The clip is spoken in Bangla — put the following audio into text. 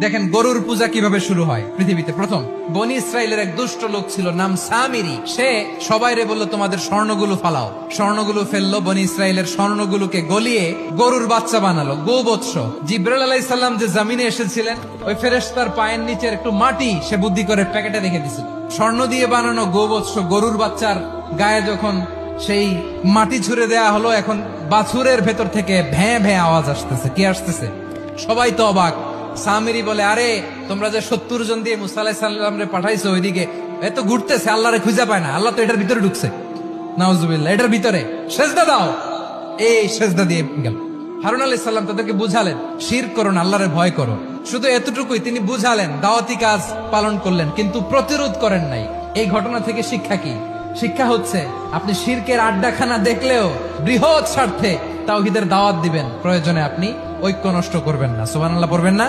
দেখেন গরুর পূজা কিভাবে শুরু হয় পৃথিবীতে প্রথম। বনি ইসরায়েলের এক দুষ্ট লোক ছিল, নাম সামিরি। সে সবাইরে বললো তোমাদের স্বর্ণগুলো ফালাও। স্বর্ণগুলো ফেললো, বনি ইসরায়েলের স্বর্ণগুলোকে গলিয়ে গরুর বাচ্চা বানালো, গোবৎস। জিব্রাইল আলাইহিস সালাম যে জমিনে এসেছিলেন, ওই ফেরেশতার পায়ের নিচের একটু মাটি সে বুদ্ধি করে প্যাকেটে রেখে দিছিল। স্বর্ণ দিয়ে বানানো গোবৎস গরুর বাচ্চার গায়ে যখন সেই মাটি ছুঁড়ে দেয়া হলো, এখন বাছুরের ভেতর থেকে ভ্যাঁ ভ্যাঁ আওয়াজ আসতেছে। কি আসতেছে? সবাই তো অবাক। সামিরি বলে, আরে তোমরা যে 70 জন দিয়ে মুসা আলাইহিস সালাম রে পাঠাইছো, ওইদিকে এত ঘুরতেছে, আল্লাহরে খুঁজে পায় না। আল্লাহ তো এটার ভিতরে ঢুকছে, নাউজুবিল্লাহ, এটার ভিতরে সেজদা দাও। এই সেজদা দিয়ে গেল। হারুন আলাইহিস সালাম তাদেরকে বুঝালেন, শিরক করো না, আল্লাহরে ভয় করো। শুধু এতটুকুই তিনি বুঝালেন, দাওয়াতি কাজ পালন করলেন, কিন্তু প্রতিরোধ করেন নাই। এই ঘটনা থেকে শিক্ষা কি? শিক্ষা হচ্ছে, আপনি শিরকের আড্ডাখানা দেখলেও বৃহৎ স্বার্থে তাওহীদের দাওয়াত দিবেন, প্রয়োজনে আপনি ঐক্য নষ্ট করবেন না। সুবহানাল্লাহ পড়বেন না?